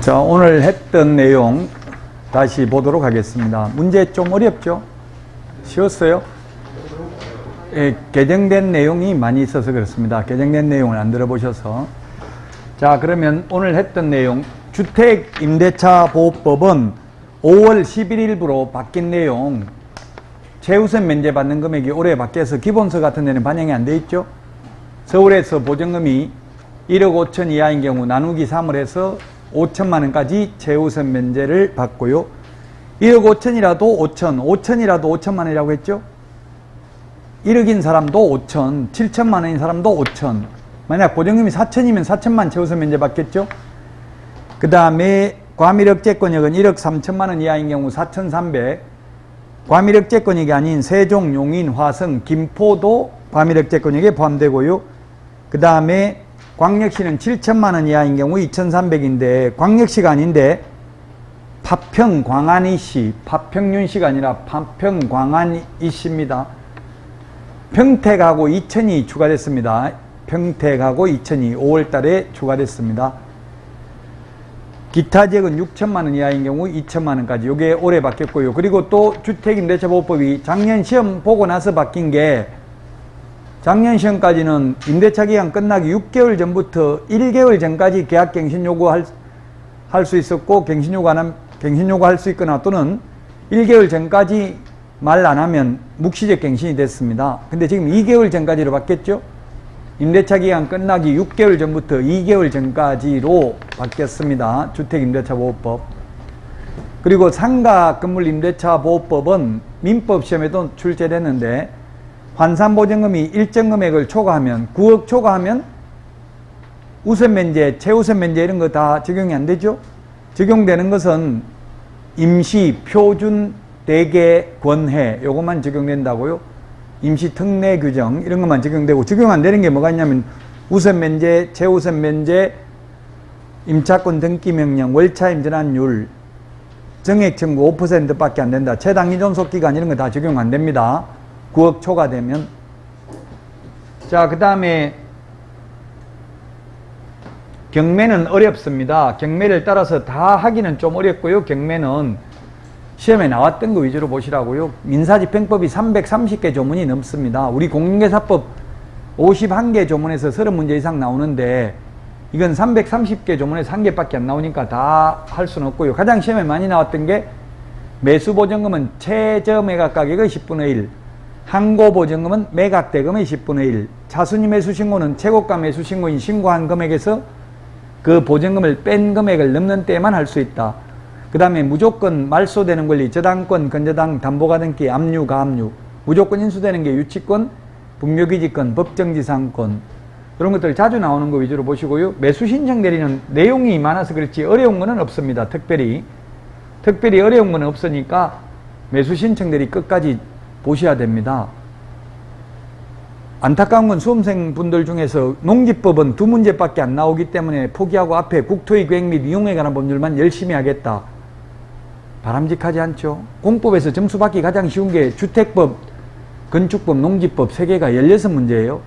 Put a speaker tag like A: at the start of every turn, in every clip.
A: 자, 오늘 했던 내용 다시 보도록 하겠습니다. 문제 좀 어렵죠? 쉬웠어요? 예, 개정된 내용이 많이 있어서 그렇습니다. 개정된 내용을 안 들어보셔서. 자, 그러면 오늘 했던 내용, 주택임대차보호법은 5월 11일부로 바뀐 내용, 최우선 면제 받는 금액이 올해 바뀌어서 기본서 같은 데는 반영이 안 돼 있죠? 서울에서 보증금이 1억 5천 이하인 경우 나누기 3을 해서 5천만 원까지 최우선 면제를 받고요. 1억 5천이라도 5천, 5천이라도 5천만 원이라고 했죠? 1억인 사람도 5천, 7천만 원인 사람도 5천. 만약 보증금이 4천이면 4천만 최우선 면제 받겠죠? 그 다음에 과밀억제권역은 1억 3천만 원 이하인 경우 4,300. 과밀억제권역이 아닌 세종, 용인, 화성, 김포도 과밀억제권역에 포함되고요. 그 다음에 광역시는 7천만 원 이하인 경우 2,300인데 광역시가 아닌데 파평 광안이시, 파평윤시가 아니라 파평 광안이시입니다. 평택하고 이천이 추가됐습니다. 평택하고 이천이 5월 달에 추가됐습니다. 기타 지역은 6천만 원 이하인 경우 2천만 원까지. 이게 올해 바뀌었고요. 그리고 또 주택임대차보호법이 작년 시험 보고 나서 바뀐 게, 작년 시험까지는 임대차 기간 끝나기 6개월 전부터 1개월 전까지 계약갱신 요구할 수 있었고, 갱신 요구할 수 있거나 또는 1개월 전까지 말 안 하면 묵시적 갱신이 됐습니다. 근데 지금 2개월 전까지로 바뀌었죠? 임대차 기간 끝나기 6개월 전부터 2개월 전까지로 바뀌었습니다. 주택임대차보호법. 그리고 상가 건물 임대차보호법은 민법 시험에도 출제됐는데, 환산보증금이 일정 금액을 초과하면, 9억 초과하면 우선면제, 최우선면제 이런 거 다 적용이 안 되죠? 적용되는 것은 임시, 표준, 대개, 권해 요것만 적용된다고요. 임시 특례 규정 이런 것만 적용되고, 적용 안 되는 게 뭐가 있냐면 우선면제, 최우선면제, 임차권 등기명령, 월차임 전환율, 정액청구 5%밖에 안 된다. 최단기 존속기간 이런 거 다 적용 안 됩니다. 9억 초과되면. 자, 그 다음에 경매는 어렵습니다. 경매를 따라서 다 하기는 좀 어렵고요. 경매는 시험에 나왔던 거 위주로 보시라고요. 민사집행법이 330개 조문이 넘습니다. 우리 공인중개사법 51개 조문에서 30문제 이상 나오는데, 이건 330개 조문에서 1개밖에 안 나오니까 다 할 수는 없고요. 가장 시험에 많이 나왔던 게 매수보증금은 최저매각가격의 10분의 1, 항고보증금은 매각대금의 10분의 1, 차순위 매수신고는 최고가 매수신고인 신고한 금액에서 그 보증금을 뺀 금액을 넘는 때에만 할 수 있다. 그 다음에 무조건 말소되는 권리, 저당권, 건저당, 담보가등기, 압류, 가압류, 무조건 인수되는 게 유치권, 분묘기지권, 법정지상권, 이런 것들 자주 나오는 거 위주로 보시고요. 매수신청 대리는 내용이 많아서 그렇지 어려운 거는 없습니다. 특별히 어려운 거는 없으니까 매수신청 대리 끝까지 보셔야 됩니다. 안타까운 건 수험생분들 중에서 농지법은 2문제밖에 안 나오기 때문에 포기하고 앞에 국토의 계획 및 이용에 관한 법률만 열심히 하겠다. 바람직하지 않죠. 공법에서 점수 받기 가장 쉬운 게 주택법, 건축법, 농지법 3개가 16문제예요.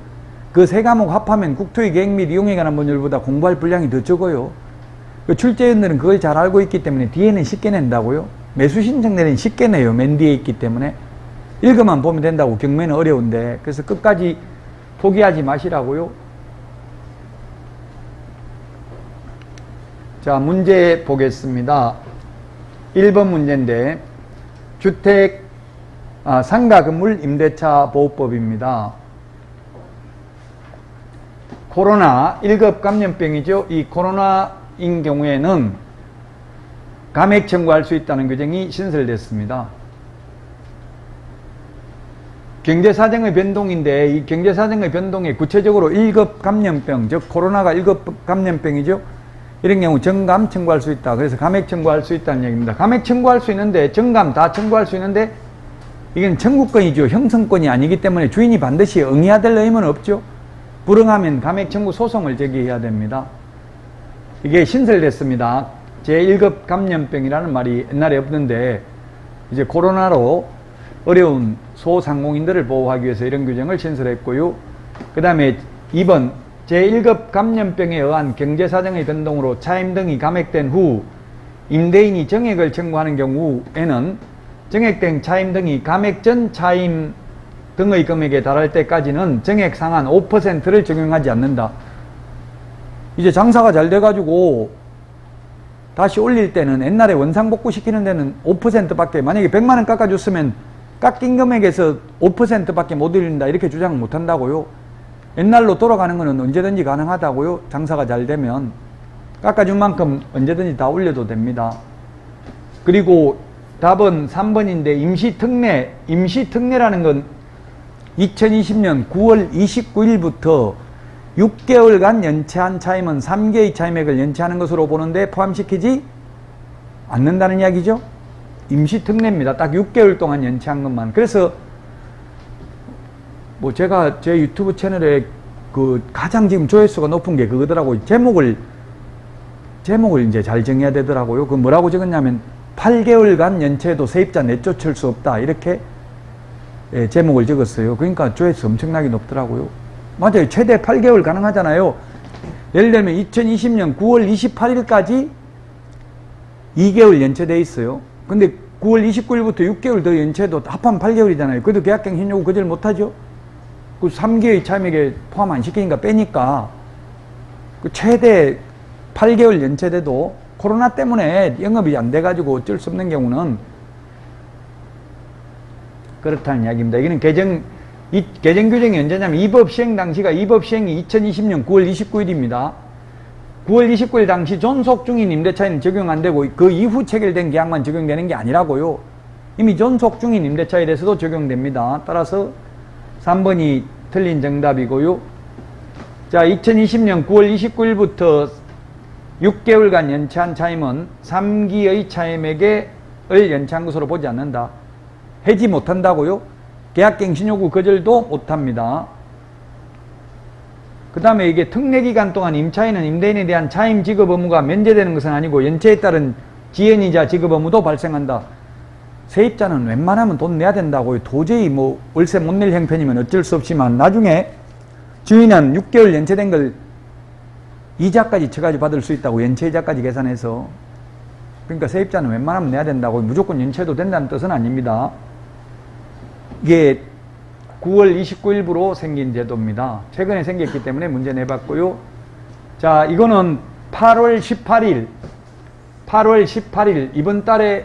A: 그 3과목 합하면 국토의 계획 및 이용에 관한 법률보다 공부할 분량이 더 적어요. 출제위원들은 그걸 잘 알고 있기 때문에 뒤에는 쉽게 낸다고요. 매수신청 내는 쉽게 내요. 맨 뒤에 있기 때문에. 읽어만 보면 된다고. 경매는 어려운데. 그래서 끝까지 포기하지 마시라고요. 자, 문제 보겠습니다. 1번 문제인데, 상가 건물 임대차 보호법입니다. 코로나 1급 감염병이죠. 이 코로나인 경우에는 감액 청구할 수 있다는 규정이 신설됐습니다. 경제사정의 변동인데, 이 경제사정의 변동에 구체적으로 1급 감염병, 즉 코로나가 1급 감염병이죠. 이런 경우 정감 청구할 수 있다. 그래서 감액 청구할 수 있다는 얘기입니다. 감액 청구할 수 있는데, 정감 다 청구할 수 있는데, 이건 청구권이죠. 형성권이 아니기 때문에 주인이 반드시 응해야 될 의무는 없죠. 불응하면 감액 청구 소송을 제기해야 됩니다. 이게 신설됐습니다. 제1급 감염병이라는 말이 옛날에 없는데, 이제 코로나로 어려운 소상공인들을 보호하기 위해서 이런 규정을 신설했고요. 그 다음에 2번 제1급 감염병에 의한 경제사정의 변동으로 차임 등이 감액된 후 임대인이 정액을 청구하는 경우에는 정액된 차임 등이 감액 전 차임 등의 금액에 달할 때까지는 정액 상한 5%를 적용하지 않는다. 이제 장사가 잘 돼가지고 다시 올릴 때는 옛날에 원상복구 시키는 데는 5%밖에, 만약에 100만원 깎아줬으면 깎인 금액에서 5%밖에 못 올린다 이렇게 주장 못 한다고요. 옛날로 돌아가는 거는 언제든지 가능하다고요. 장사가 잘 되면 깎아준 만큼 언제든지 다 올려도 됩니다. 그리고 답은 3번인데 임시특례라는 건 2020년 9월 29일부터 6개월간 연체한 차임은 3개의 차임액을 연체하는 것으로 보는데 포함시키지 않는다는 이야기죠. 임시특례입니다. 딱 6개월 동안 연체한 것만. 그래서 뭐 제가 제 유튜브 채널에 그 가장 지금 조회수가 높은 게 그거더라고요. 제목을 이제 잘 정해야 되더라고요. 그 뭐라고 적었냐면 8개월간 연체해도 세입자 내쫓을 수 없다 이렇게 제목을 적었어요. 그러니까 조회수 엄청나게 높더라고요. 맞아요. 최대 8개월 가능하잖아요. 예를 들면 2020년 9월 28일까지 2개월 연체돼 있어요. 근데 9월 29일부터 6개월 더 연체해도 합하면 8개월이잖아요. 그래도 계약갱신 요구 거절 못하죠. 그 3개의 차임액에 포함 안 시키니까 빼니까 그 최대 8개월 연체돼도 코로나 때문에 영업이 안 돼가지고 어쩔 수 없는 경우는 그렇다는 이야기입니다. 이거는 개정 규정이 언제냐면 입법 시행 당시가 입법 시행이 2020년 9월 29일입니다. 9월 29일 당시 존속 중인 임대차에는 적용 안 되고 그 이후 체결된 계약만 적용되는 게 아니라고요. 이미 존속 중인 임대차에 대해서도 적용됩니다. 따라서 3번이 틀린 정답이고요. 자, 2020년 9월 29일부터 6개월간 연체한 차임은 3기의 차임액을 연체한 것으로 보지 않는다. 해지 못한다고요? 계약갱신 요구 거절도 못합니다. 그 다음에 이게 특례기간 동안 임차인은 임대인에 대한 차임 지급 의무가 면제되는 것은 아니고 연체에 따른 지연이자 지급 의무도 발생한다. 세입자는 웬만하면 돈 내야 된다고요. 도저히 뭐 월세 못 낼 형편이면 어쩔 수 없지만 나중에 주인은 6개월 연체된 걸 이자까지 쳐가지고 받을 수 있다고, 연체이자까지 계산해서. 그러니까 세입자는 웬만하면 내야 된다고, 무조건 연체도 된다는 뜻은 아닙니다. 이게 9월 29일부로 생긴 제도입니다. 최근에 생겼기 때문에 문제 내봤고요. 자, 이거는 8월 18일 이번 달에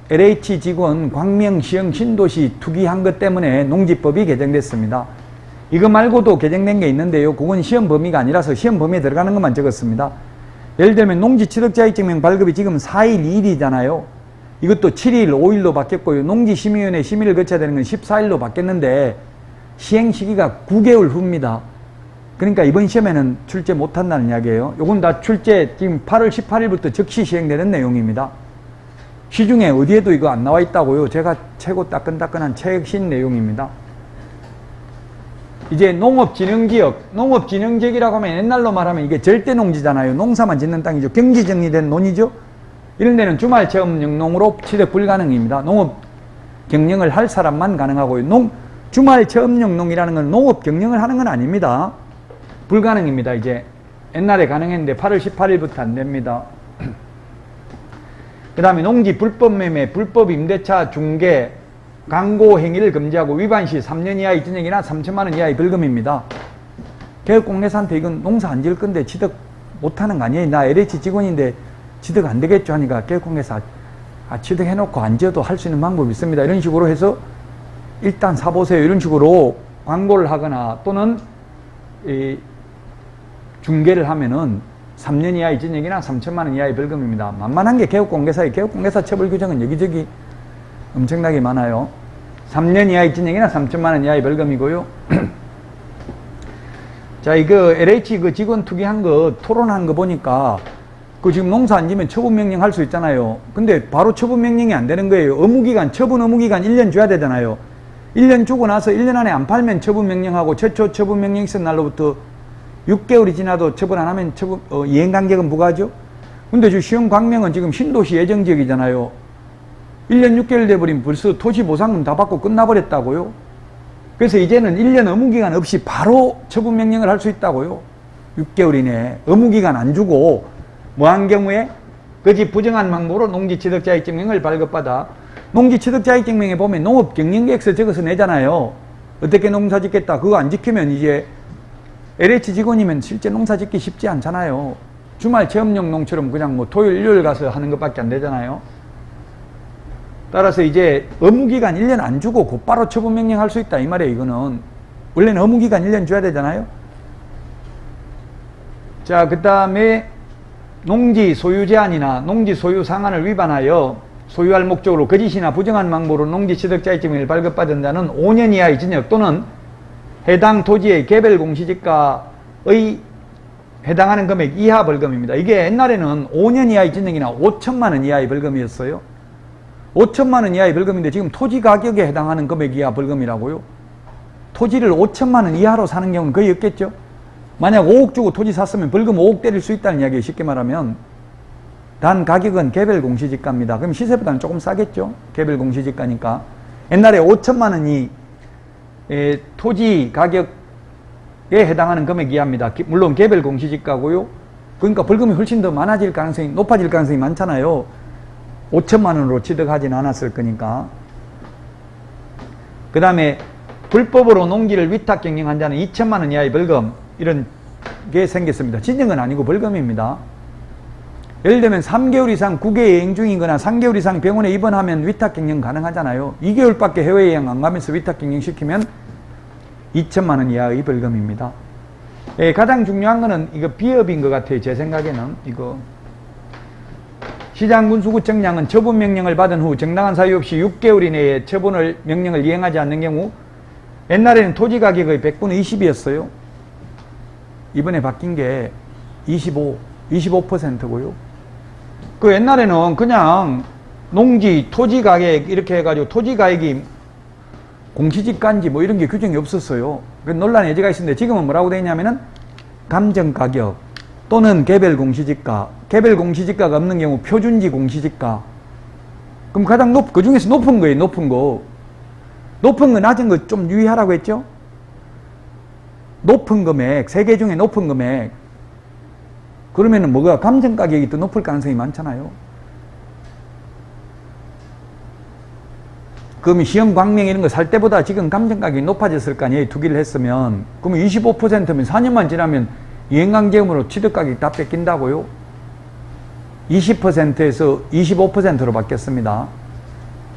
A: LH 직원 광명시형 신도시 투기한 것 때문에 농지법이 개정됐습니다. 이거 말고도 개정된 게 있는데요. 그건 시험 범위가 아니라서 시험 범위에 들어가는 것만 적었습니다. 예를 들면 농지취득자익증명 발급이 지금 4일, 2일이잖아요. 이것도 7일, 5일로 바뀌었고요. 농지심의위원회 심의를 거쳐야 되는 건 14일로 바뀌었는데 시행 시기가 9개월 후입니다. 그러니까 이번 시험에는 출제 못한다는 이야기예요. 요건 다 출제 지금 8월 18일부터 즉시 시행되는 내용입니다. 시중에 어디에도 이거 안 나와 있다고요. 제가 최고 따끈따끈한 최신 내용입니다. 이제 농업진흥지역이라고 하면 옛날로 말하면 이게 절대농지잖아요. 농사만 짓는 땅이죠. 경지정리된 논이죠. 이런 데는 주말 체험 영농으로 취득 불가능입니다. 농업 경영을 할 사람만 가능하고요. 주말 체험 영농이라는 건 농업 경영을 하는 건 아닙니다. 불가능입니다. 이제 옛날에 가능했는데 8월 18일부터 안 됩니다. 그 다음에 농지 불법 매매, 불법 임대차 중개, 광고 행위를 금지하고 위반 시 3년 이하의 징역이나 3천만 원 이하의 벌금입니다. 개업공개사한테 이건 농사 안 지을 건데 취득 못하는 거 아니에요? 나 LH 직원인데 취득 안 되겠죠 하니까 개업공개사 취득해놓고 안 지어도 할 수 있는 방법이 있습니다. 이런 식으로 해서 일단 사보세요. 이런 식으로 광고를 하거나 또는 중개를 하면은 3년 이하의 징역이나 3천만 원 이하의 벌금입니다. 만만한 게 개업공개사예요. 개업공개사 처벌 규정은 여기저기 엄청나게 많아요. 3년 이하의 징역이나 3천만 원 이하의 벌금이고요. 자, 이거 LH 그 직원 투기한 거 토론한 거 보니까 그 지금 농사 안 지면 처분명령 할 수 있잖아요. 근데 바로 처분명령이 안 되는 거예요. 처분 의무기간 1년 줘야 되잖아요. 1년 주고 나서 1년 안에 안 팔면 처분명령하고 최초 처분명령 있은 날로부터 6개월이 지나도 처분 안 하면 이행간격은 부과하죠. 근데 지금 시흥 광명은 지금 신도시 예정지역이잖아요. 1년 6개월 돼버리면 벌써 토지보상금 다 받고 끝나버렸다고요. 그래서 이제는 1년 의무기간 없이 바로 처분명령을 할 수 있다고요. 6개월 이내에. 의무기간 안 주고 뭐 한 경우에 거짓 부정한 방법으로 농지취득자격증명을 발급받아. 농지취득자격증명에 보면 농업경영계획서 적어서 내잖아요. 어떻게 농사 짓겠다. 그거 안 지키면 이제 LH 직원이면 실제 농사 짓기 쉽지 않잖아요. 주말 체험용 농처럼 그냥 뭐 토요일, 일요일 가서 하는 것밖에 안 되잖아요. 따라서 이제 의무기간 1년 안 주고 곧바로 처분명령 할 수 있다. 이 말이에요, 이거는. 원래는 의무기간 1년 줘야 되잖아요. 자, 그 다음에 농지 소유 제한이나 농지 소유 상한을 위반하여 소유할 목적으로 거짓이나 부정한 방법으로 농지 취득자격증명을 발급받은 자는 5년 이하의 징역 또는 해당 토지의 개별 공시지가의 해당하는 금액 이하 벌금입니다. 이게 옛날에는 5년 이하의 징역이나 5천만 원 이하의 벌금이었어요. 5천만 원 이하의 벌금인데 지금 토지 가격에 해당하는 금액 이하 벌금이라고요. 토지를 5천만 원 이하로 사는 경우는 거의 없겠죠. 만약 5억 주고 토지 샀으면 벌금 5억 때릴 수 있다는 이야기예요. 쉽게 말하면. 단 가격은 개별 공시지가입니다. 그럼 시세보다는 조금 싸겠죠. 개별 공시지가니까. 옛날에 5천만 원이 토지 가격에 해당하는 금액 이하입니다. 물론 개별 공시지가고요. 그러니까 벌금이 훨씬 더 많아질 가능성이, 높아질 가능성이 많잖아요. 5천만 원으로 취득하진 않았을 거니까. 그 다음에 불법으로 농지를 위탁 경영한 자는 2천만 원 이하의 벌금, 이런 게 생겼습니다. 징역은 아니고 벌금입니다. 예를 들면 3개월 이상 국외 여행 중이거나 3개월 이상 병원에 입원하면 위탁 경영 가능하잖아요. 2개월밖에 해외여행 안 가면서 위탁 경영 시키면 2천만 원 이하의 벌금입니다. 예, 가장 중요한 거는 이거 비협인 것 같아요. 제 생각에는 이거. 시장군수구청장은 처분명령을 받은 후 정당한 사유 없이 6개월 이내에 명령을 이행하지 않는 경우, 옛날에는 토지 가격의 100분의 20이었어요. 이번에 바뀐 게 25%고요. 그 옛날에는 그냥 농지, 토지 가격 이렇게 해가지고 토지 가격이 공시지가인지 뭐 이런 게 규정이 없었어요. 그 논란의 여지가 있었는데 지금은 뭐라고 되어 있냐면은 감정가격 또는 개별 공시지가, 개별 공시지가가 없는 경우 표준지 공시지가. 그럼 가장 그 중에서 높은 거예요, 높은 거. 높은 거, 낮은 거 좀 유의하라고 했죠? 높은 금액, 세 개 중에 높은 금액. 그러면은 뭐가 감정가격이 더 높을 가능성이 많잖아요. 그러면 시험 광명 이런 거 살 때보다 지금 감정가격이 높아졌을 거 아니에요. 투기를 했으면. 그러면 25%면 4년만 지나면 이행강제금으로 취득가격이 다 뺏긴다고요. 20%에서 25%로 바뀌었습니다.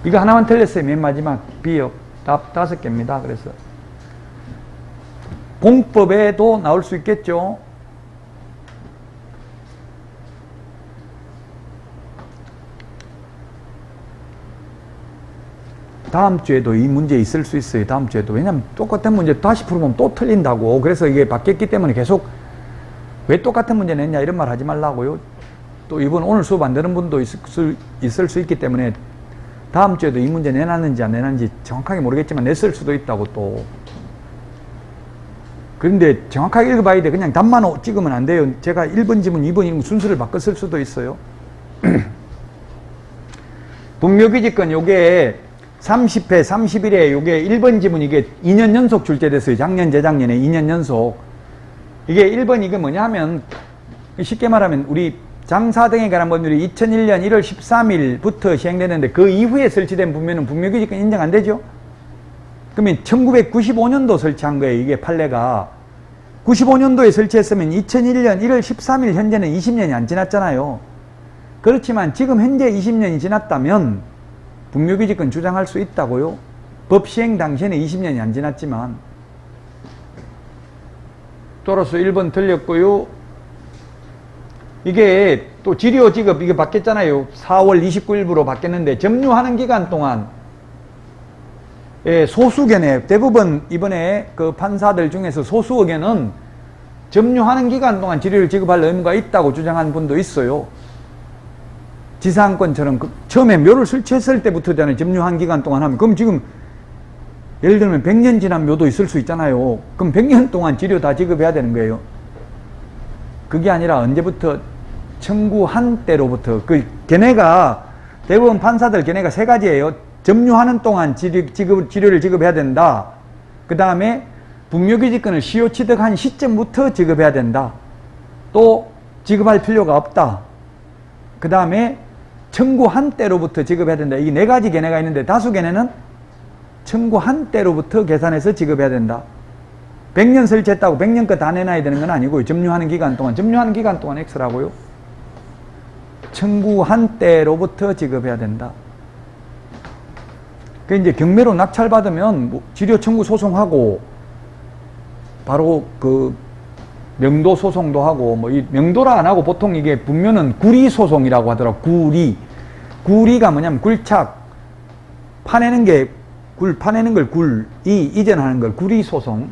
A: 이거 하나만 틀렸어요. 맨 마지막 비협. 답 5개입니다. 그래서 공법에도 나올 수 있겠죠. 다음 주에도 이 문제 있을 수 있어요. 다음 주에도. 왜냐면 똑같은 문제 다시 풀어보면 또 틀린다고. 그래서 이게 바뀌었기 때문에 계속 왜 똑같은 문제 냈냐 이런 말 하지 말라고요. 또 이번 오늘 수업 안 되는 분도 있을 수 있기 때문에 다음 주에도 이 문제 내놨는지 안 내놨는지 정확하게 모르겠지만 냈을 수도 있다고 또. 그런데 정확하게 읽어봐야 돼. 그냥 답만 찍으면 안 돼요. 제가 1번 지문, 2번 지문 순서를 바꿨을 수도 있어요. 분묘기지권 요게 30회, 31회 요게 1번 지문 이게 2년 연속 출제됐어요. 작년, 재작년에 2년 연속. 이게 1번 이게 뭐냐 하면 쉽게 말하면 우리 장사 등에 관한 법률이 2001년 1월 13일부터 시행되는데 그 이후에 설치된 분묘는 분묘기지권 인정 안 되죠? 그러면 1995년도 설치한 거예요. 이게 판례가. 95년도에 설치했으면 2001년 1월 13일 현재는 20년이 안 지났잖아요. 그렇지만 지금 현재 20년이 지났다면 분묘기지권 주장할 수 있다고요. 법 시행 당시에는 20년이 안 지났지만. 또로서 1번 틀렸고요. 이게 또 지료 지급 이게 바뀌었잖아요. 4월 29일부로 바뀌었는데 점유하는 기간 동안 소수 견해, 대부분 이번에 그 판사들 중에서 소수 의견은 점유하는 기간 동안 지료를 지급할 의무가 있다고 주장한 분도 있어요. 지상권처럼 처음에 묘를 설치했을 때부터잖아요. 점유한 기간 동안 하면. 그럼 지금 예를 들면 100년 지난 묘도 있을 수 있잖아요. 그럼 100년 동안 지료 다 지급해야 되는 거예요. 그게 아니라 언제부터 청구한 때로부터 그 견해가 대부분 판사들 견해가 세 가지예요. 점유하는 동안 지료를 지급해야 된다. 그 다음에 분묘기지권을 시효 취득한 시점부터 지급해야 된다. 또 지급할 필요가 없다. 그 다음에 청구한 때로부터 지급해야 된다. 이게 네 가지 견해가 있는데 다수 견해는 청구한 때로부터 계산해서 지급해야 된다. 100년 설치했다고 100년 거 다 내놔야 되는 건 아니고요. 점유하는 기간 동안 X라고요. 청구한 때로부터 지급해야 된다. 그 이제 경매로 낙찰받으면 뭐 지료 청구 소송하고 바로 그 명도 소송도 하고 뭐 이 명도라 안 하고 보통 이게 분묘는 구리 소송이라고 하더라고. 구리가 뭐냐면 굴착 파내는 게 파내는 걸 이전하는 걸 구리 소송.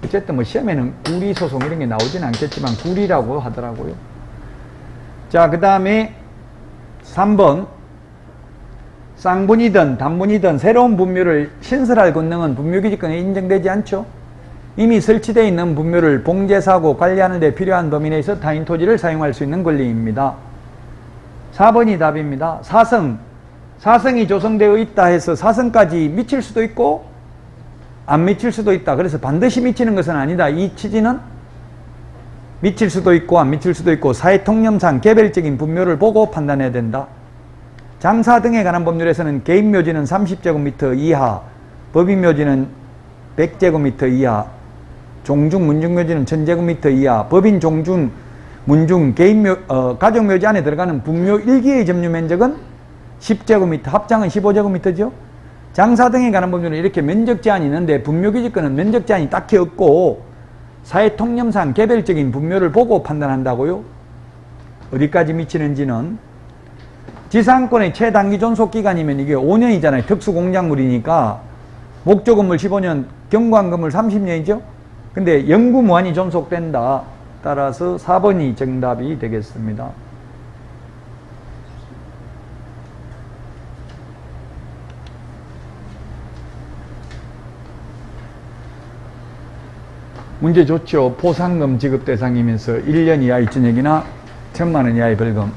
A: 어쨌든 뭐 시험에는 구리 소송 이런 게 나오지는 않겠지만 구리라고 하더라고요. 자, 그 다음에 3번 쌍분이든 단분이든 새로운 분묘를 신설할 권능은 분묘기지권에 인정되지 않죠. 이미 설치되어 있는 분묘를 봉제사고 관리하는 데 필요한 범위 내에서 타인 토지를 사용할 수 있는 권리입니다. 4번이 답입니다. 사성이 조성되어 있다 해서 사성까지 미칠 수도 있고 안 미칠 수도 있다. 그래서 반드시 미치는 것은 아니다. 이 취지는 미칠 수도 있고 안 미칠 수도 있고 사회통념상 개별적인 분묘를 보고 판단해야 된다. 장사 등에 관한 법률에서는 개인묘지는 30제곱미터 이하, 법인묘지는 100제곱미터 이하, 종중, 문중묘지는 1000제곱미터 이하, 법인, 종중, 문중, 가족묘지 안에 들어가는 분묘 1기의 점유면적은 10제곱미터, 합장은 15제곱미터죠. 장사 등에 관한 법률은 이렇게 면적 제한이 있는데 분묘기지권은 면적 제한이 딱히 없고 사회통념상 개별적인 분묘를 보고 판단한다고요. 어디까지 미치는지는 지상권의 최단기 존속기간이면 이게 5년이잖아요. 특수공작물이니까 목조 건물 15년, 경관 건물 30년이죠. 근데 영구 무한히 존속된다. 따라서 4번이 정답이 되겠습니다. 문제 좋죠. 포상금 지급 대상이면서 1년 이하의 전액이나 1000만원 이하의 벌금.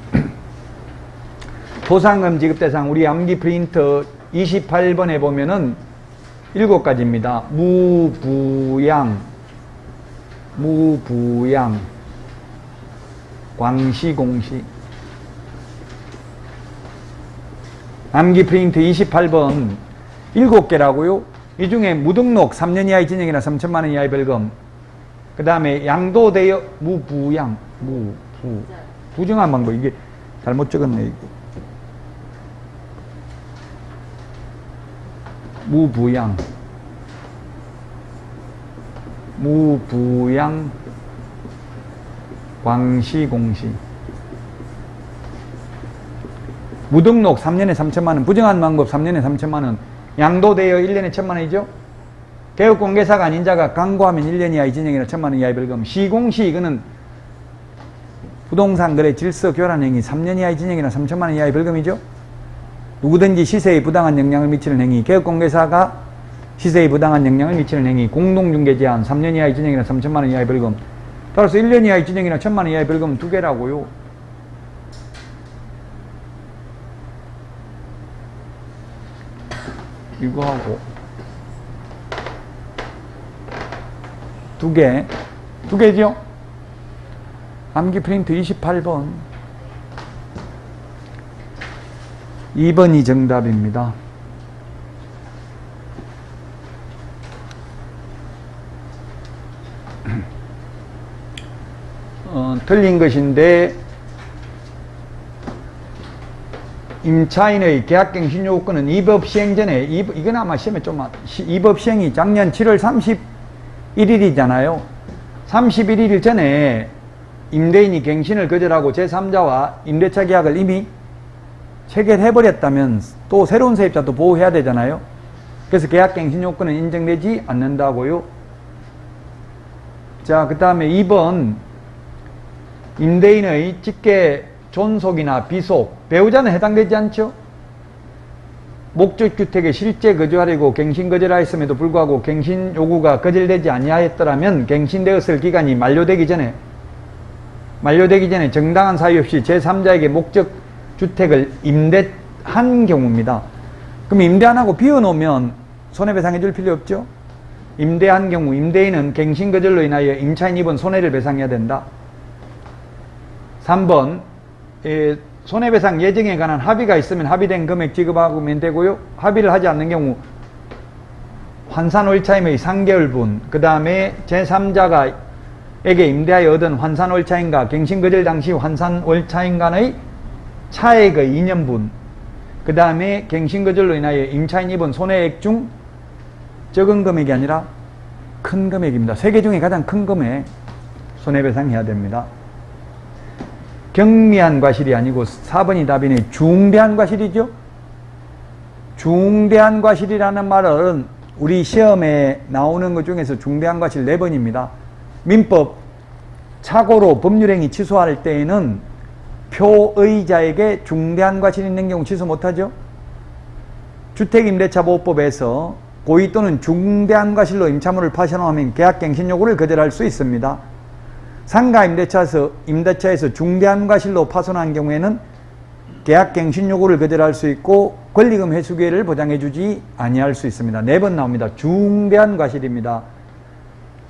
A: 포상금 지급 대상 우리 암기 프린터 28번에 보면은 7가지입니다. 무부양, 광시, 공시. 암기 프린트 28번 7개라고요. 이 중에 무등록 3년 이하의 징역이나 3천만원 이하의 벌금. 그 다음에 양도되어 무부양, 부정한 방법. 이게 잘못 적었네. 이거. 무부양, 광시, 공시. 무등록 3년에 3천만원, 부정한 방법 3년에 3천만원, 양도되어 1년에 1000만원이죠. 개업공개사가 아닌 자가 강고하면 1년 이하의 징역이나 1000만원 이하의 벌금. 시공시 이거는 부동산 거래 질서 교란 행위 3년 이하의 징역이나 3천만원 이하의 벌금이죠. 누구든지 시세에 부당한 영향을 미치는 행위, 개업공개사가 시세에 부당한 영향을 미치는 행위, 공동중개 제한 3년 이하의 징역이나 3천만원 이하의 벌금. 따라서 1년 이하의 징역이나 1000만원 이하의 벌금은 2개라고요. 이거하고 2개죠? 암기 프린트 28번 2번이 정답입니다. 틀린 것인데 임차인의 계약갱신 요건은 입업 시행 전에 이건 아마 시험에 좀 입업 시행이 작년 7월 31일이잖아요. 31일 전에 임대인이 갱신을 거절하고 제3자와 임대차 계약을 이미 체결해버렸다면 또 새로운 세입자도 보호해야 되잖아요. 그래서 계약갱신 요건은 인정되지 않는다고요. 자, 그 다음에 2번 임대인의 직계 존속이나 비속, 배우자는 해당되지 않죠? 목적주택에 실제 거주하려고 갱신 거절하였음에도 불구하고 갱신 요구가 거절되지 아니하였더라면 갱신되었을 기간이 만료되기 전에 정당한 사유 없이 제3자에게 목적주택을 임대한 경우입니다. 그럼 임대 안 하고 비워놓으면 손해배상해 줄 필요 없죠? 임대한 경우 임대인은 갱신거절로 인하여 임차인 입은 손해를 배상해야 된다. 3번 손해배상 예정에 관한 합의가 있으면 합의된 금액 지급하면 되고요. 합의를 하지 않는 경우 환산월차임의 3개월분, 그 다음에 제3자가 에게 임대하여 얻은 환산월차임과 갱신거절 당시 환산월차임 간의 차액의 2년분, 그 다음에 갱신거절로 인하여 임차인 입은 손해액 중 적은 금액이 아니라 큰 금액입니다. 세 개 중에 가장 큰 금액 손해배상해야 됩니다. 경미한 과실이 아니고 4번이 답이네. 중대한 과실이죠. 중대한 과실이라는 말은 우리 시험에 나오는 것 중에서 중대한 과실 4번입니다. 민법 착오로 법률행위 취소할 때에는 표의자에게 중대한 과실이 있는 경우 취소 못하죠. 주택임대차보호법에서 고의 또는 중대한 과실로 임차물을 파손하면 계약갱신 요구를 거절할 수 있습니다. 상가임대차에서 중대한 과실로 파손한 경우에는 계약갱신 요구를 거절할 수 있고 권리금 회수 기회를 보장해주지 아니할 수 있습니다. 4번 나옵니다. 중대한 과실입니다.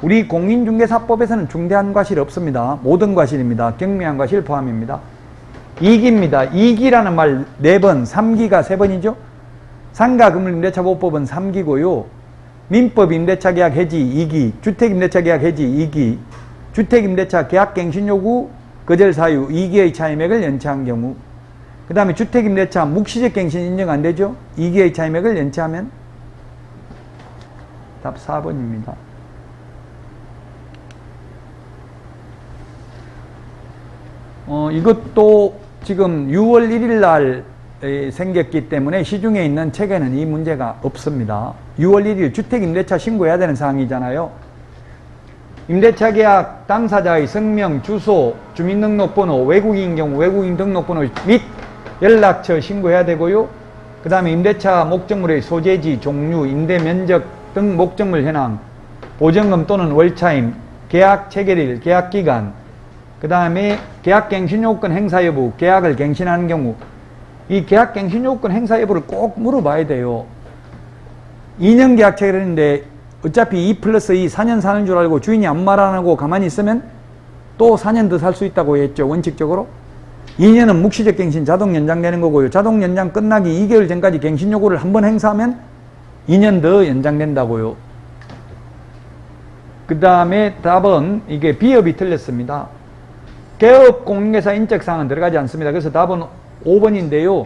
A: 우리 공인중개사법에서는 중대한 과실 없습니다. 모든 과실입니다. 경미한 과실 포함입니다. 이기입니다. 이기라는 말 4번, 3기가 3번이죠. 상가금융임대차보호법은 3기고요. 민법 임대차 계약 해지 2기, 주택임대차 계약 해지 2기, 주택임대차 계약갱신 요구 거절 사유 2기의 차임액을 연체한 경우, 그 다음에 주택임대차 묵시적 갱신 인정 안 되죠? 2기의 차임액을 연체하면 답 4번입니다. 이것도 지금 6월 1일 날 생겼기 때문에 시중에 있는 책에는 이 문제가 없습니다. 6월 1일 주택임대차 신고해야 되는 사항이잖아요. 임대차 계약 당사자의 성명, 주소, 주민등록번호, 외국인인 경우 외국인 등록번호 및 연락처 신고해야 되고요. 그 다음에 임대차 목적물의 소재지, 종류, 임대 면적 등 목적물 현황, 보증금 또는 월차임, 계약 체결일, 계약 기간, 그 다음에 계약갱신 요건 행사 여부, 계약을 갱신하는 경우, 이 계약갱신 요건 행사 여부를 꼭 물어봐야 돼요. 2년 계약 체결인데 어차피 2+2 4년 사는 줄 알고 주인이 아무 말 안 하고 가만히 있으면 또 4년 더 살 수 있다고 했죠. 원칙적으로. 2년은 묵시적 갱신 자동 연장되는 거고요. 자동 연장 끝나기 2개월 전까지 갱신 요구를 한번 행사하면 2년 더 연장된다고요. 그 다음에 답은 이게 비협이 틀렸습니다. 개업 공인중개사 인적사항은 들어가지 않습니다. 그래서 답은 5번인데요.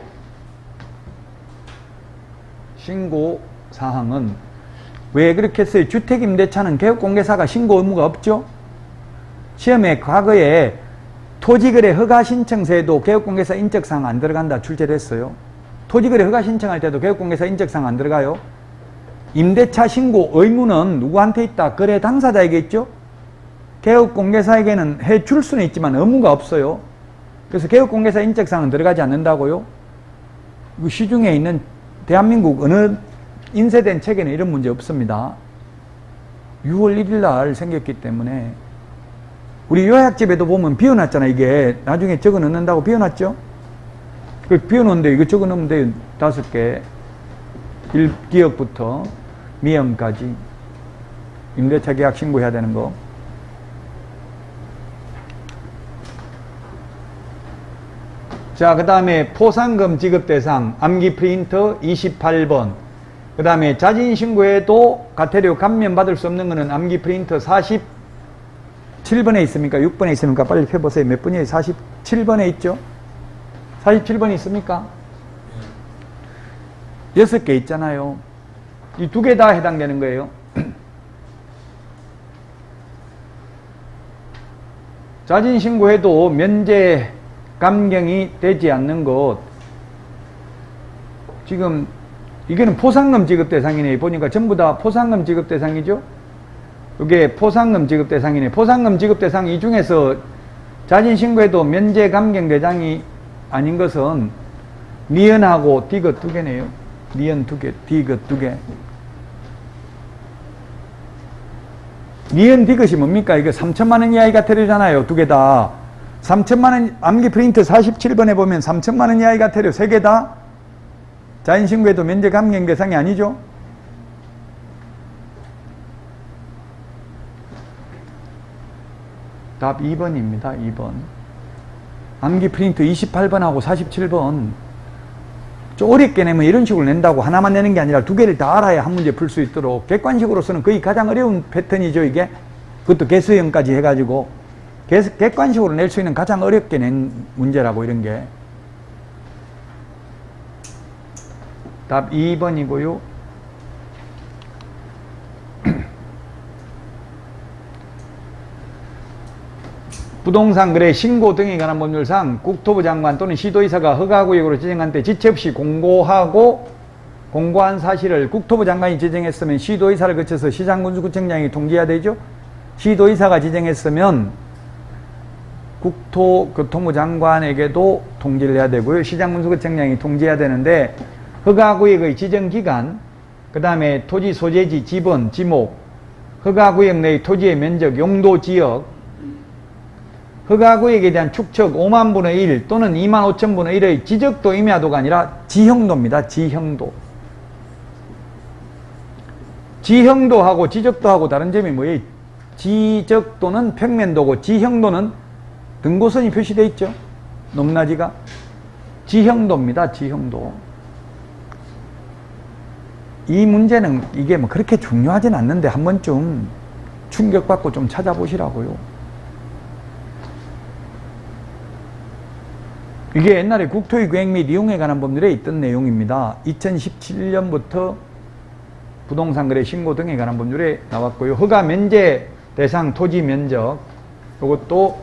A: 신고사항은 왜 그렇게 했어요? 주택임대차는 개업공개사가 신고 의무가 없죠? 시험에 과거에 토지거래 허가신청서에도 개업공개사 인적사항 안 들어간다 출제를 했어요. 토지거래 허가신청할 때도 개업공개사 인적사항 안 들어가요. 임대차 신고 의무는 누구한테 있다? 거래 당사자에게 있죠? 개업공개사에게는 해줄 수는 있지만 의무가 없어요. 그래서 개업공개사 인적사항은 들어가지 않는다고요? 시중에 있는 대한민국 어느 인쇄된 책에는 이런 문제 없습니다. 6월 1일 날 생겼기 때문에 우리 요약집에도 보면 비워놨잖아. 이게 나중에 적어 넣는다고 비워놨죠? 그 비워놓는데 이거 적어 넣으면 돼요. 5개 1기역부터 미연까지 임대차 계약 신고해야 되는 거. 자, 그 다음에 포상금 지급 대상 암기 프린터 28번. 그 다음에 자진신고에도 과태료 감면받을 수 없는 거는 암기 프린터 47번에 있습니까? 6번에 있습니까? 빨리 펴보세요. 몇 번이에요? 47번에 있죠? 47번이 있습니까? 6개 있잖아요. 이 2개 다 해당되는 거예요. 자진신고해도 면제 감경이 되지 않는 것. 지금 이게는 포상금 지급 대상이네. 보니까 전부 다 포상금 지급 대상이죠. 이게 포상금 지급 대상이네. 포상금 지급 대상 이 중에서 자진신고해도 면제 감경 대상이 아닌 것은 니은하고 디귿 2개네요. 니은 2개, 디귿 2개. 니은 디귿이 뭡니까? 이거 3천만 원 이하의 과태료잖아요. 2개 다. 3천만 원, 암기 프린트 47번에 보면 3천만 원 이하의 과태료 3개 다 자인신고에도 면제 감경 대상이 아니죠? 답 2번입니다. 2번. 암기 프린트 28번하고 47번. 좀 어렵게 내면 이런 식으로 낸다고 하나만 내는 게 아니라 두 개를 다 알아야 한 문제 풀 수 있도록 객관식으로서는 거의 가장 어려운 패턴이죠, 이게. 그것도 개수형까지 해가지고 객관식으로 낼 수 있는 가장 어렵게 낸 문제라고, 이런 게. 답 2번이고요. 부동산 거래 신고 등에 관한 법률상 국토부 장관 또는 시도의사가 허가구역으로 지정한 때 지체 없이 공고한 사실을 국토부 장관이 지정했으면 시도의사를 거쳐서 시장군수구청장이 통지해야 되죠. 시도의사가 지정했으면 국토교통부 장관에게도 통지를 해야 되고요. 시장군수구청장이 통지해야 되는데, 허가구역의 지정기간, 그 다음에 토지 소재지, 지번, 지목, 허가구역 내의 토지의 면적, 용도, 지역, 허가구역에 대한 축척 5만 분의 1 또는 2만 5천 분의 1의 지적도 임야도가 아니라 지형도입니다. 지형도. 지형도하고 지적도하고 다른 점이 뭐예요? 지적도는 평면도고 지형도는 등고선이 표시되어 있죠. 높낮이가. 지형도입니다. 지형도. 이 문제는 이게 뭐 그렇게 중요하진 않는데 한 번쯤 충격받고 좀 찾아보시라고요. 이게 옛날에 국토의 구획 및 이용에 관한 법률에 있던 내용입니다. 2017년부터 부동산 거래 신고 등에 관한 법률에 나왔고요. 허가 면제 대상 토지 면적, 이것도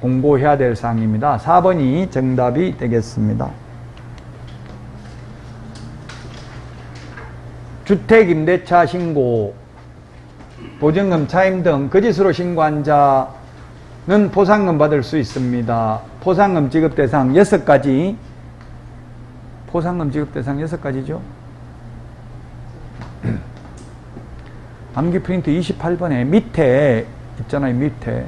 A: 공고해야 될 사항입니다. 4번이 정답이 되겠습니다. 주택 임대차 신고, 보증금 차임 등 거짓으로 신고한 자는 포상금 받을 수 있습니다. 포상금 지급 대상 6가지. 포상금 지급 대상 6가지죠. 암기 프린트 28번에 밑에 있잖아요. 밑에.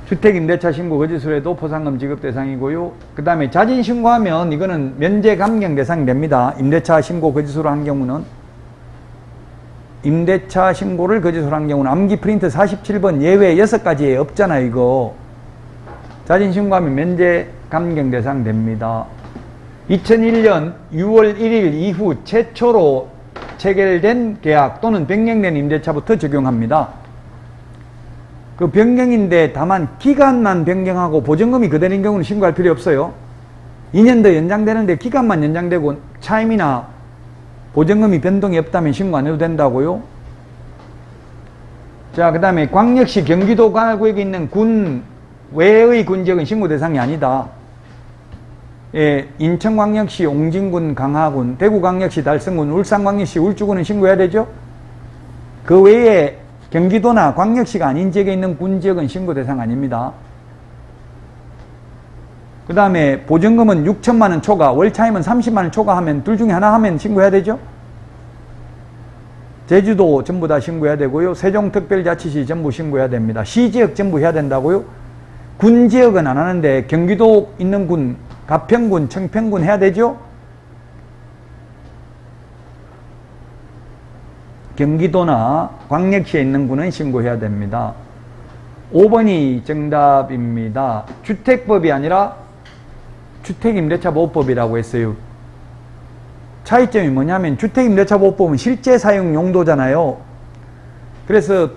A: 주택 임대차 신고 거짓으로 해도 포상금 지급 대상이고요. 그 다음에 자진 신고하면 이거는 면제 감경 대상이 됩니다. 임대차 신고 거짓으로 한 경우는. 임대차 신고를 거짓으로 한 경우는 암기 프린트 47번 예외 6가지에 없잖아요, 이거. 자진 신고하면 면제 감경 대상 됩니다. 2001년 6월 1일 이후 최초로 체결된 계약 또는 변경된 임대차부터 적용합니다. 그 변경인데 다만 기간만 변경하고 보증금이 그대로인 경우는 신고할 필요 없어요. 2년 더 연장되는데 기간만 연장되고 차임이나 보증금이 변동이 없다면 신고 안 해도 된다고요. 자, 그 다음에 광역시 경기도 관할구역에 있는 군 외의 군지역은 신고 대상이 아니다. 예, 인천광역시 옹진군 강하군, 대구광역시 달성군, 울산광역시 울주군은 신고해야 되죠. 그 외에 경기도나 광역시가 아닌 지역에 있는 군지역은 신고 대상 아닙니다. 그 다음에 보증금은 6천만원 초과, 월차임은 30만원 초과하면 둘 중에 하나 하면 신고해야 되죠. 제주도 전부 다 신고해야 되고요. 세종특별자치시 전부 신고해야 됩니다. 시지역 전부 해야 된다고요. 군지역은 안 하는데 경기도 있는 군, 가평군, 청평군 해야 되죠. 경기도나 광역시에 있는 군은 신고해야 됩니다. 5번이 정답입니다. 주택법이 아니라 주택임대차보호법이라고 했어요. 차이점이 뭐냐면 주택임대차보호법은 실제 사용 용도잖아요. 그래서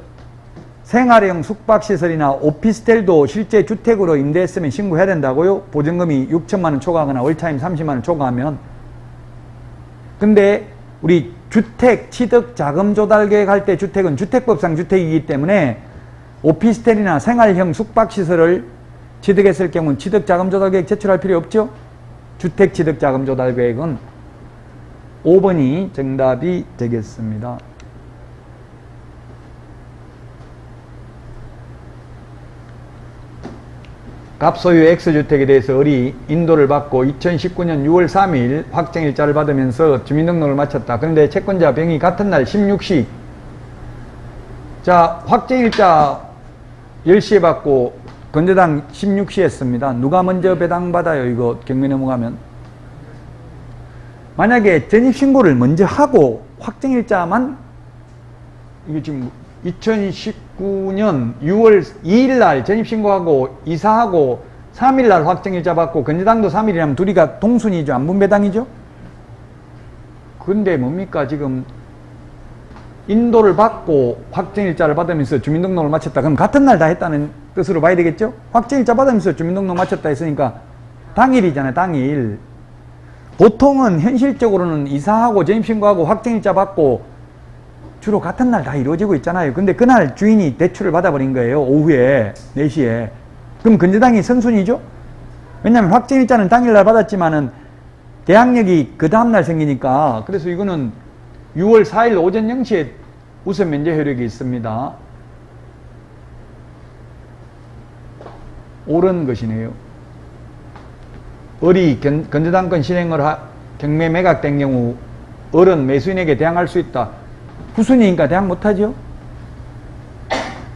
A: 생활형 숙박시설이나 오피스텔도 실제 주택으로 임대했으면 신고해야 된다고요. 보증금이 6천만원 초과하거나 월차임 30만원 초과하면. 근데 우리 주택 취득 자금 조달 계획할 때 주택은 주택법상 주택이기 때문에 오피스텔이나 생활형 숙박시설을 취득했을 경우는 취득 자금 조달 계획 제출할 필요 없죠. 주택 취득 자금 조달 계획은 5번이 정답이 되겠습니다. 갑소유 X주택에 대해서 을이 인도를 받고 2019년 6월 3일 확정일자를 받으면서 주민등록을 마쳤다. 그런데 채권자 병이 같은 날 16시, 자, 확정일자 10시에 받고 건재당 16시에 했습니다. 누가 먼저 배당받아요? 이거 경매 넘어가면. 만약에 전입신고를 먼저 하고 확정일자만, 이게 지금 2019년 6월 2일 날 전입신고하고 이사하고 3일 날 확정일자 받고 건재당도 3일이라면 둘이가 동순이죠. 안분배당이죠. 근데 뭡니까? 지금 인도를 받고 확정일자를 받으면서 주민등록을 마쳤다. 그럼 같은 날 다 했다는 뜻으로 봐야 되겠죠? 확정일자 받으면서 주민등록 마쳤다 했으니까 당일이잖아요. 당일. 보통은 현실적으로는 이사하고 전입신고하고 확정일자 받고 주로 같은 날 다 이루어지고 있잖아요. 근데 그날 주인이 대출을 받아버린 거예요. 오후에 4시에. 그럼 건재당이 선순위죠? 왜냐하면 확정일자는 당일날 받았지만은 계약력이 그 다음날 생기니까. 그래서 이거는 6월 4일 오전 0시에 우선 면제 효력이 있습니다. 옳은 것이네요. 을이 건재당권 실행을 경매 매각된 경우 을은 매수인에게 대항할 수 있다. 후순위니까 대항 못하죠.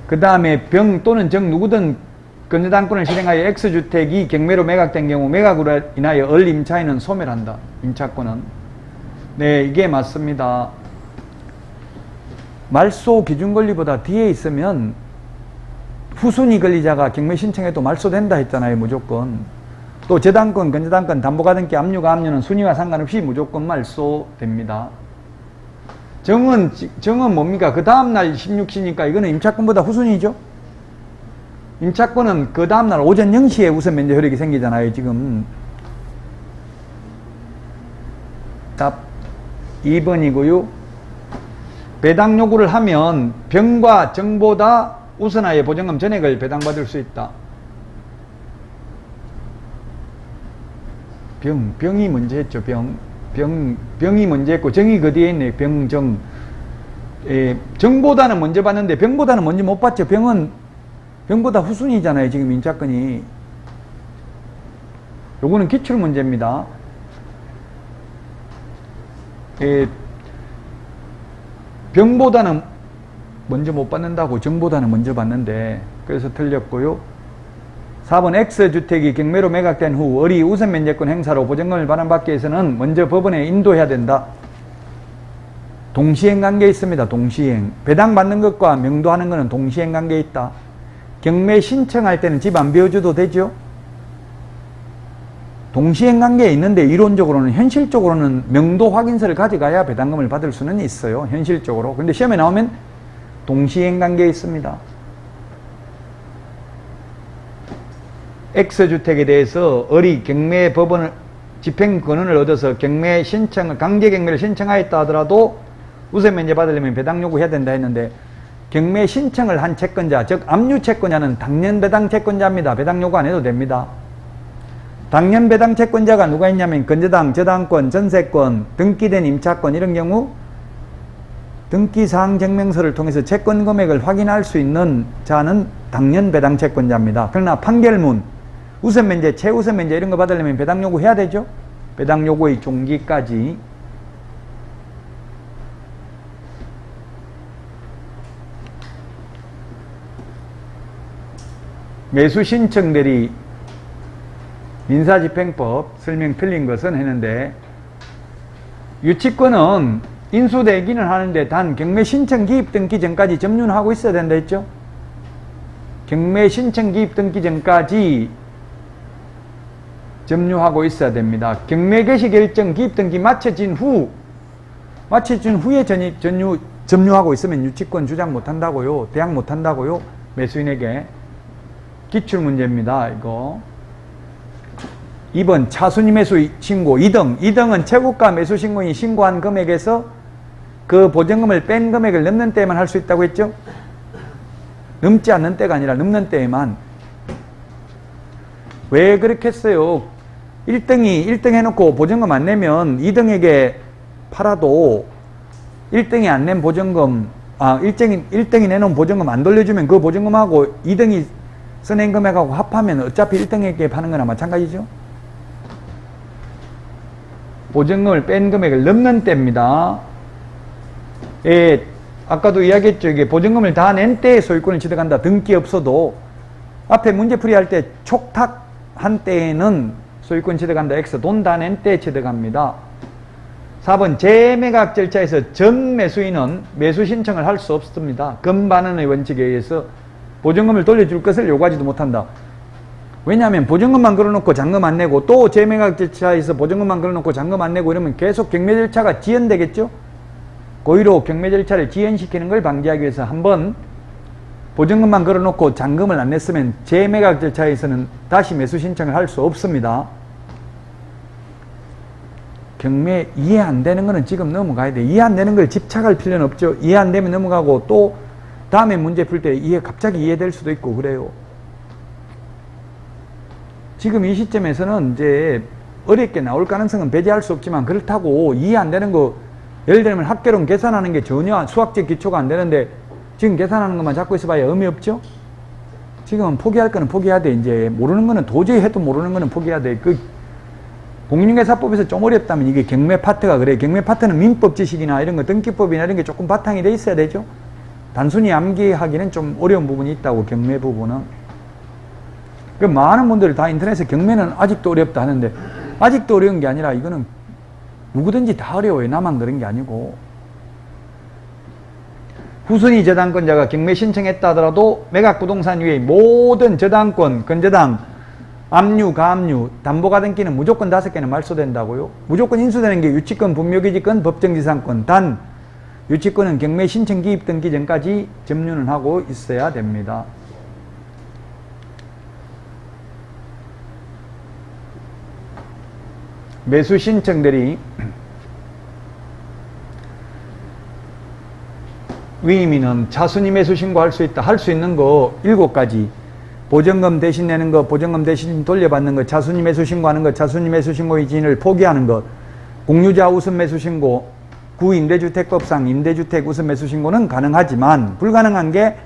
A: 그 다음에 병 또는 정 누구든 건재당권을 실행하여 X주택이 경매로 매각된 경우 매각으로 인하여 을 임차인은 소멸한다. 임차권은. 네, 이게 맞습니다. 말소 기준 권리보다 뒤에 있으면 후순위 권리자가 경매 신청해도 말소된다 했잖아요. 무조건. 또 재당권, 건재당권, 담보가등기, 압류가 압류는 순위와 상관없이 무조건 말소됩니다. 정은 뭡니까? 그 다음날 16시니까 이거는 임차권보다 후순위죠? 임차권은 그 다음날 오전 0시에 우선 면제 효력이 생기잖아요. 지금 답 2번이고요. 배당 요구를 하면 병과 정보다 우선하여 보증금 전액을 배당받을 수 있다. 병이 문제였죠. 병이 문제였고 정이 그 뒤에 있네. 병정. 정보다는 먼저 받는데 병보다는 먼저 못 받죠. 병보다 후순위잖아요. 지금 임차권이. 요거는 기출 문제입니다. 병보다는 먼저 못 받는다고 정보다는 먼저 받는데 그래서 틀렸고요. 4번 X주택이 경매로 매각된 후 을이 우선 면제권 행사로 보증금을 반환받기 위해서는 먼저 법원에 인도해야 된다. 동시행 관계에 있습니다. 동시행. 배당받는 것과 명도하는 것은 동시행 관계에 있다. 경매 신청할 때는 집 안 비워줘도 되죠? 동시행 관계에 있는데 이론적으로는 현실적으로는 명도 확인서를 가져가야 배당금을 받을 수는 있어요. 현실적으로. 근데 시험에 나오면 동시행 관계에 있습니다. X주택에 대해서 을이 경매 법원을 집행 권한을 얻어서 경매 신청을 강제 경매를 신청하였다 하더라도 우선 면제 받으려면 배당 요구해야 된다 했는데 경매 신청을 한 채권자, 즉 압류 채권자는 당년 배당 채권자입니다. 배당 요구 안 해도 됩니다. 당년 배당 채권자가 누가 있냐면 건재당, 저당권, 전세권, 등기된 임차권 이런 경우 등기사항 증명서를 통해서 채권 금액을 확인할 수 있는 자는 당년 배당 채권자입니다. 그러나 판결문, 우선 면제, 최우선 면제 이런 거 받으려면 배당 요구해야 되죠. 배당 요구의 종기까지. 매수 신청 대리 민사집행법 설명 틀린 것은 했는데 유치권은 인수되기는 하는데 단 경매 신청 기입 등기 전까지 점유하고 있어야 된다 했죠. 경매 신청 기입 등기 전까지 점유하고 있어야 됩니다. 경매 개시 결정 기입 등기 마쳐진 후에 점유하고 있으면 유치권 주장 못한다고요. 대항 못한다고요. 매수인에게. 기출문제입니다. 이거 2번 차순위 매수 신고 2등은 최고가 매수 신고인이 신고한 금액에서 그 보증금을 뺀 금액을 넘는 때에만 할 수 있다고 했죠. 넘지 않는 때가 아니라 넘는 때에만. 왜 그렇게 했어요? 1등 해놓고 보증금 안 내면 2등에게 팔아도 1등이 안 낸 보증금 1등이 내놓은 보증금 안 돌려주면 그 보증금하고 2등이 써낸 금액하고 합하면 어차피 1등에게 파는 거나 마찬가지죠. 보증금을 뺀 금액을 넘는 때입니다. 아까도 이야기했죠. 이게 보증금을 다 낸 때에 소유권을 취득한다. 등기 없어도 앞에 문제풀이 할 때 촉탁한 때에는 소유권 취득한다. X 돈 다 낸 때에 취득합니다. 4번 재매각 절차에서 전 매수인은 매수 신청을 할 수 없습니다. 금반환의 원칙에 의해서 보증금을 돌려줄 것을 요구하지도 못한다. 왜냐하면 보증금만 걸어놓고 잔금 안 내고 또 재매각 절차에서 보증금만 걸어놓고 잔금 안 내고 이러면 계속 경매 절차가 지연되겠죠. 고의로 경매 절차를 지연시키는 걸 방지하기 위해서 한번 보증금만 걸어놓고 잔금을 안 냈으면 재매각 절차에서는 다시 매수 신청을 할 수 없습니다. 경매 이해 안 되는 거는 지금 넘어가야 돼. 이해 안 되는 걸 집착할 필요는 없죠. 이해 안 되면 넘어가고 또 다음에 문제 풀 때 갑자기 이해될 수도 있고 그래요. 지금 이 시점에서는 이제 어렵게 나올 가능성은 배제할 수 없지만 그렇다고 이해 안 되는 거 예를 들면 학개론 계산하는 게 전혀 수학적 기초가 안 되는데 지금 계산하는 것만 잡고 있어봐야 의미 없죠? 지금은 포기할 거는 포기해야 돼. 이제 모르는 거는 도저히 해도 모르는 거는 포기해야 돼. 공인중개사법에서 좀 어렵다면 이게 경매 파트가 그래. 경매 파트는 민법 지식이나 이런 거 등기법이나 이런 게 조금 바탕이 돼 있어야 되죠. 단순히 암기하기는 좀 어려운 부분이 있다고 경매 부분은. 많은 분들이 다 인터넷에 경매는 아직도 어렵다 하는데 아직도 어려운 게 아니라 이거는 누구든지 다 어려워요. 나만 그런 게 아니고. 후순위 저당권자가 경매 신청했다 하더라도 매각부동산 위의 모든 저당권, 건저당, 압류, 가압류, 담보가등기는 무조건 5개는 말소된다고요. 무조건 인수되는 게 유치권, 분묘기지권, 법정지상권. 단 유치권은 경매 신청 기입 등기 전까지 점유는 하고 있어야 됩니다. 매수 신청들이 위임인은 차순위 매수 신고할 수 있다. 할 수 있는 거 7가지. 보증금 대신 내는 거, 보증금 대신 돌려받는 거, 차순위 매수 신고하는 거, 차순위 매수 신고의 진을 포기하는 것, 공유자 우선 매수 신고, 구임대주택법상 임대주택 우선 매수 신고는 가능하지만 불가능한 게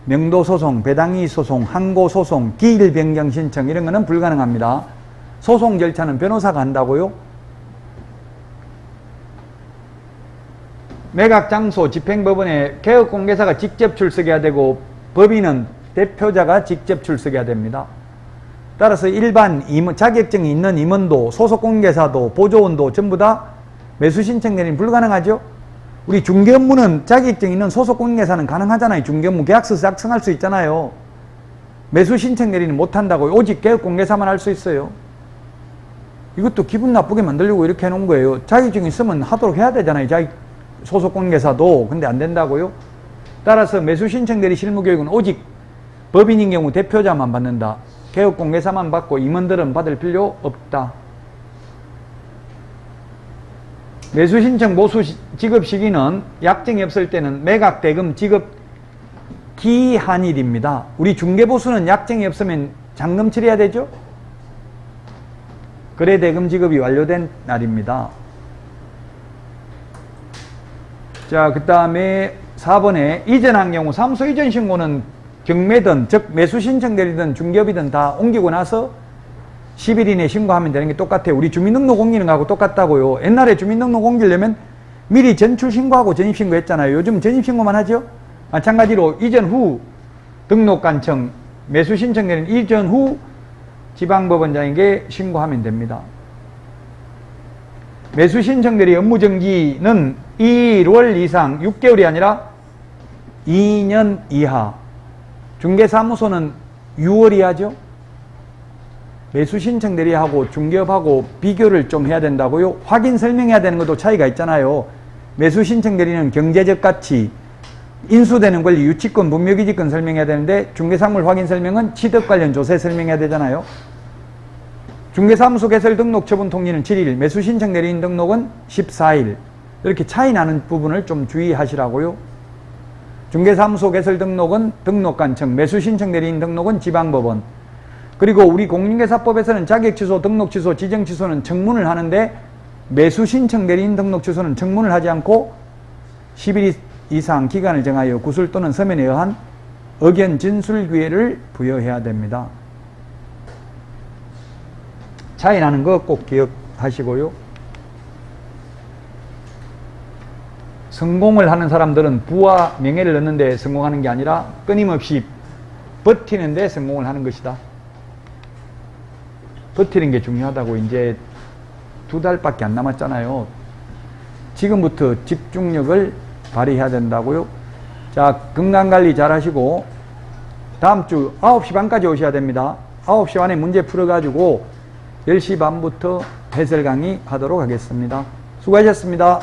A: 명도소송, 배당이익소송, 항고소송, 기일변경 신청 이런 거는 불가능합니다. 소송 절차는 변호사가 한다고요? 매각장소 집행법원에 개업공개사가 직접 출석해야 되고 법인은 대표자가 직접 출석해야 됩니다. 따라서 일반 자격증이 있는 임원도 소속공개사도 보조원도 전부 다 매수신청 내리면 불가능하죠? 우리 중개업무는 자격증 있는 소속공개사는 가능하잖아요. 중개업무 계약서 작성할 수 있잖아요. 매수신청 내리는 못한다고요. 오직 개업공개사만 할 수 있어요. 이것도 기분 나쁘게 만들려고 이렇게 해놓은 거예요. 자격증 있으면 하도록 해야 되잖아요. 소속공개사도. 근데 안 된다고요? 따라서 매수신청 대리 실무교육은 오직 법인인 경우 대표자만 받는다. 개업공개사만 받고 임원들은 받을 필요 없다. 매수신청 모수 지급 시기는 약정이 없을 때는 매각대금 지급 기한일입니다. 우리 중개보수는 약정이 없으면 잔금 치러야 되죠? 거래대금 지급이 완료된 날입니다. 자, 그 다음에 4번에 이전한 경우 사무소 이전 신고는 경매든 즉 매수신청 대리든 중개업이든 다 옮기고 나서 10일 이내에 신고하면 되는 게 똑같아요. 우리 주민등록 옮기는 거하고 똑같다고요. 옛날에 주민등록 옮기려면 미리 전출신고하고 전입신고 했잖아요. 요즘 전입신고만 하죠. 마찬가지로 이전 후 등록관청 매수신청 대리는 이전 후 지방법원장에게 신고하면 됩니다. 매수신청들이 업무정지는 1월 이상 6개월이 아니라 2년 이하. 중개사무소는 6월 이하죠. 매수신청 대리하고 중개업하고 비교를 좀 해야 된다고요. 확인 설명해야 되는 것도 차이가 있잖아요. 매수신청 대리는 경제적 가치, 인수되는 권리, 유치권, 분묘기지권 설명해야 되는데 중개상물 확인 설명은 취득 관련 조세 설명해야 되잖아요. 중개사무소 개설 등록 처분 통지는 7일, 매수신청 대리인 등록은 14일. 이렇게 차이 나는 부분을 좀 주의하시라고요. 중개사무소 개설 등록은 등록관청, 매수신청 대리인 등록은 지방법원. 그리고 우리 공인중개사법에서는 자격취소, 등록취소, 지정취소는 청문을 하는데 매수신청 대리인 등록 취소는 청문을 하지 않고 10일 이상 기간을 정하여 구술 또는 서면에 의한 의견 진술 기회를 부여해야 됩니다. 차이 나는 거 꼭 기억하시고요. 성공을 하는 사람들은 부와 명예를 얻는데 성공하는 게 아니라 끊임없이 버티는 데 성공을 하는 것이다. 버티는 게 중요하다고. 이제 2달밖에 안 남았잖아요. 지금부터 집중력을 발휘해야 된다고요. 자, 건강관리 잘 하시고 다음 주 9시 반까지 오셔야 됩니다. 9시 반에 문제 풀어가지고 10시 반부터 해설 강의 하도록 하겠습니다. 수고하셨습니다.